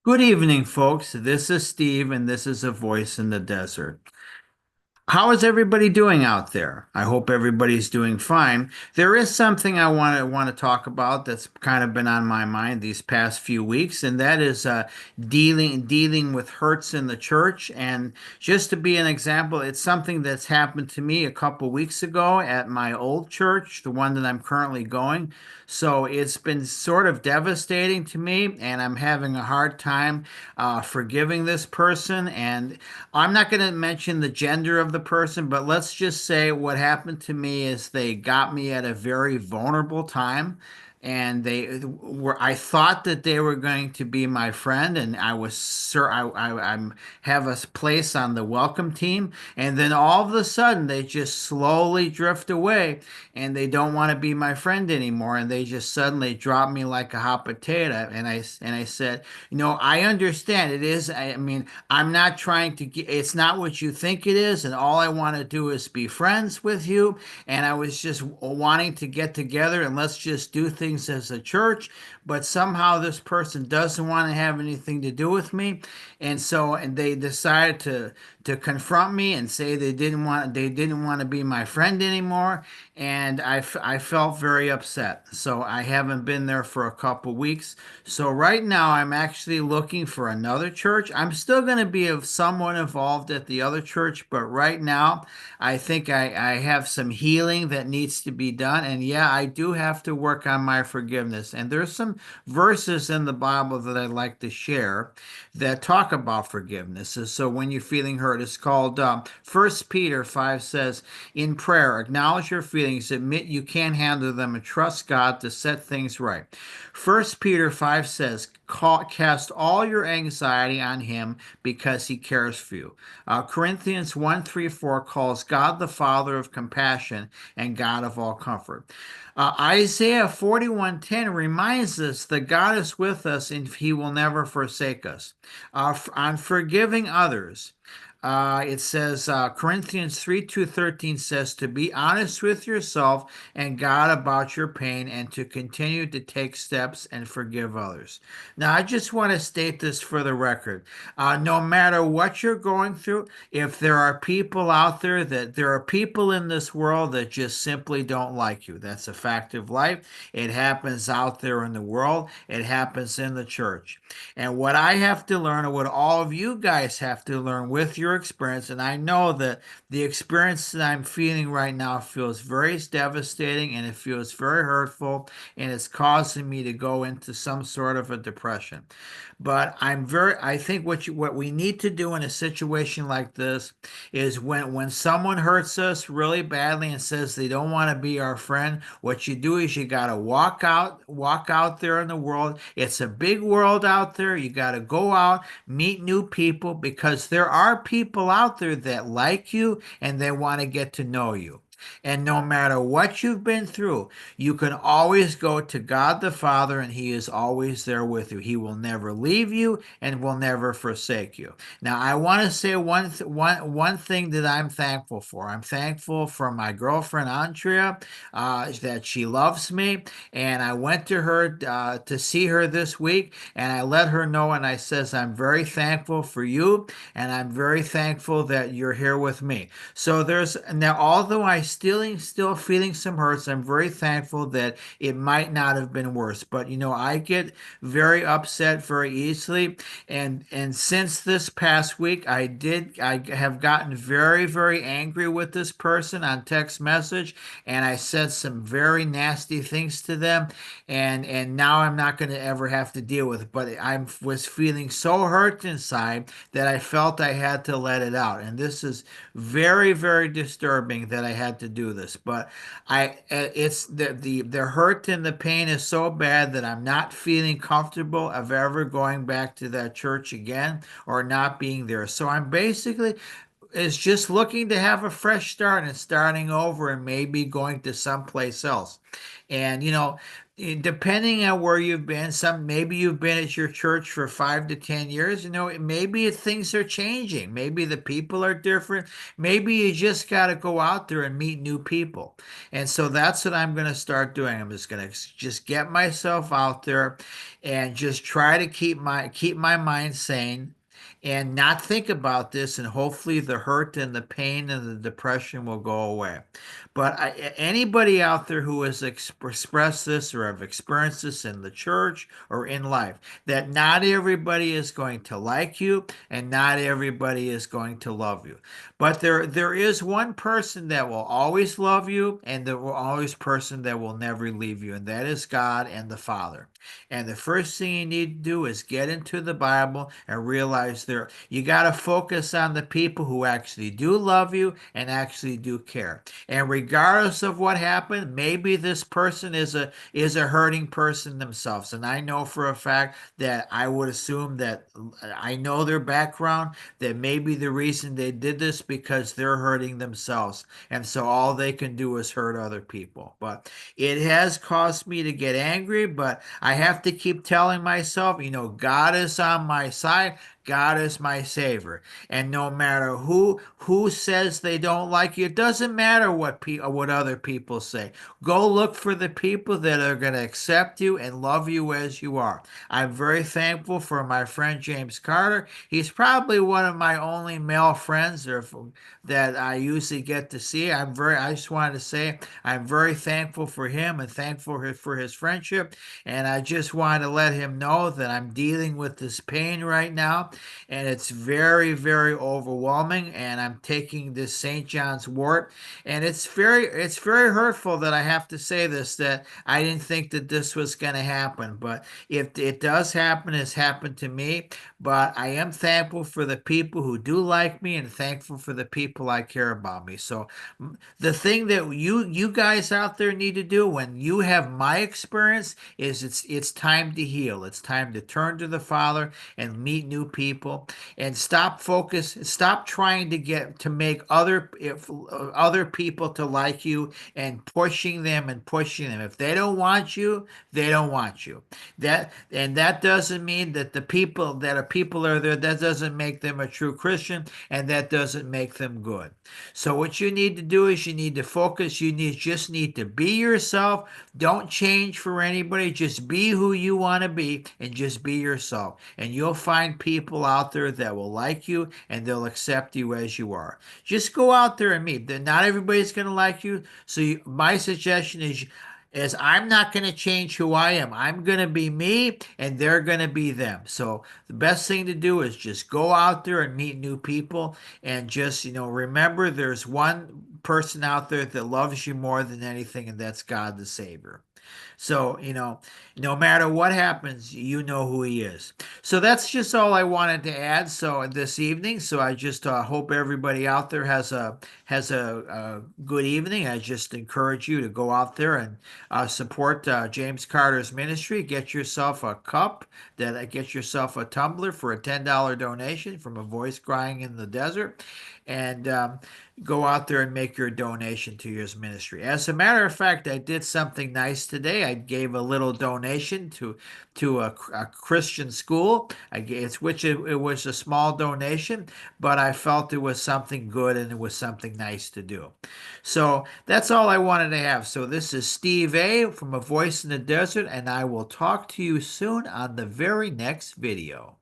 Good evening, folks. This is Steve, and this is A Voice in the Desert. How is everybody doing out there? I hope everybody's doing fine. There is something I want to talk about that's kind of been on my mind these past few weeks, and that is dealing with hurts in the church. And just to be an example, it's something that's happened to me a couple weeks ago at my old church, the one that I'm currently going. So it's been sort of devastating to me, and I'm having a hard time forgiving this person. And I'm not going to mention the gender of the person, but let's just say what happened to me is they got me at a very vulnerable time. And I thought that they were going to be my friend, and I was, sir, I'm have a place on the welcome team. And then all of a sudden, they just slowly drift away, and they don't want to be my friend anymore. And they just suddenly drop me like a hot potato. And I said, I understand it is. I mean, I'm not trying to get, it's not what you think it is, and all I want to do is be friends with you. And I was just wanting to get together and let's just do things as a church. But somehow this person doesn't want to have anything to do with me. And they decided to confront me and say they didn't want to be my friend anymore. And I felt very upset. So I haven't been there for a couple weeks. So right now I'm actually looking for another church. I'm still going to be somewhat involved at the other church, but right now I think I have some healing that needs to be done. And yeah, I do have to work on my forgiveness. And there's some verses in the Bible that I'd like to share that talk about forgiveness. So when you're feeling hurt, it's called 1 Peter 5 says, in prayer, acknowledge your feelings, admit you can't handle them, and trust God to set things right. 1 Peter 5 says, cast all your anxiety on him because he cares for you. Corinthians 1 3 4 calls God the Father of compassion and God of all comfort. Isaiah 41:10 reminds us that God is with us and he will never forsake us. On forgiving others, it says Corinthians 3 2:13 says to be honest with yourself and God about your pain and to continue to take steps and forgive others. Now, I just want to state this for the record. No matter what you're going through, if there are people in this world that just simply don't like you. That's a fact of life. It happens out there in the world, it happens in the church. And what I have to learn, and what all of you guys have to learn with your experience, and I know that the experience that I'm feeling right now feels very devastating and it feels very hurtful, and it's causing me to go into some sort of a depression. But I think what we need to do in a situation like this is when someone hurts us really badly and says they don't want to be our friend, what you do is you got to walk out there in the world. It's a big world out there. You got to go out, meet new people because there are people out there that like you and they want to get to know you. And no matter what you've been through, you can always go to God the Father, and He is always there with you. He will never leave you and will never forsake you. Now, I want to say one thing that I'm thankful for. I'm thankful for my girlfriend, Andrea, that she loves me. And I went to her to see her this week, and I let her know, and I says, I'm very thankful for you, and I'm very thankful that you're here with me. So there's now, although I still feeling some hurts, I'm very thankful that it might not have been worse. But I get very upset very easily, and since this past week, I have gotten very angry with this person on text message, and I said some very nasty things to them, and now I'm not going to ever have to deal with it. But I was feeling so hurt inside that I felt I had to let it out, and this is very disturbing that I had to do this. But it's the hurt and the pain is so bad that I'm not feeling comfortable of ever going back to that church again or not being there. So I'm basically is just looking to have a fresh start and starting over and maybe going to someplace else. And Depending on where you've been, some maybe you've been at your church for 5 to 10 years. Maybe things are changing. Maybe the people are different. Maybe you just got to go out there and meet new people. And so that's what I'm going to start doing. I'm just going to just get myself out there and just try to keep my mind sane and not think about this, and hopefully the hurt and the pain and the depression will go away. But anybody out there who has expressed this or have experienced this in the church or in life, that not everybody is going to like you and not everybody is going to love you. But there is one person that will always love you, and there will always person that will never leave you, and that is God and the Father. And the first thing you need to do is get into the Bible and realize you got to focus on the people who actually do love you and actually do care. And regardless of what happened, maybe this person is a hurting person themselves. And I know for a fact that I would assume that I know their background, that maybe the reason they did this because they're hurting themselves. And so all they can do is hurt other people. But it has caused me to get angry, but I have to keep telling myself, God is on my side. God is my savior. And no matter who says they don't like you, it doesn't matter what other people say. Go look for the people that are going to accept you and love you as you are. I'm very thankful for my friend James Carter. He's probably one of my only male friends that I usually get to see. I just wanted to say I'm very thankful for him and thankful for his friendship. And I just wanted to let him know that I'm dealing with this pain right now, and it's very, very overwhelming. And I'm taking this St. John's wort, and it's very hurtful that I have to say this, that I didn't think that this was going to happen, but if it does happen, it's happened to me. But I am thankful for the people who do like me and thankful for the people I care about me. So the thing that you guys out there need to do when you have my experience is it's time to heal. It's time to turn to the Father and meet new people and stop trying to make other people to like you and pushing them. If they don't want you, they don't want you. That doesn't mean that the people are there. That doesn't make them a true Christian, and that doesn't make them good. So what you need to do is you need to focus. Just need to be yourself. Don't change for anybody. Just be who you want to be and just be yourself. And you'll find people out there that will like you and they'll accept you as you are. Just go out there and meet. Not everybody's going to like you. So my suggestion is I'm not going to change who I am. I'm going to be me and they're going to be them. So the best thing to do is just go out there and meet new people and just, remember there's one person out there that loves you more than anything, and that's God the Savior. So, no matter what happens, you know who he is. So that's just all I wanted to add. So this evening, so I just hope everybody out there has a good evening. I just encourage you to go out there and support James Carter's ministry. Get yourself a cup. Get yourself a tumbler for a $10 donation from a voice crying in the desert, and go out there and make your donation to his ministry. As a matter of fact, I did something nice today. I gave a little donation to a Christian school. It was a small donation, but I felt it was something good and it was something nice to do. So that's all I wanted to have. So this is Steve A from A Voice in the Desert, and I will talk to you soon on the very next video.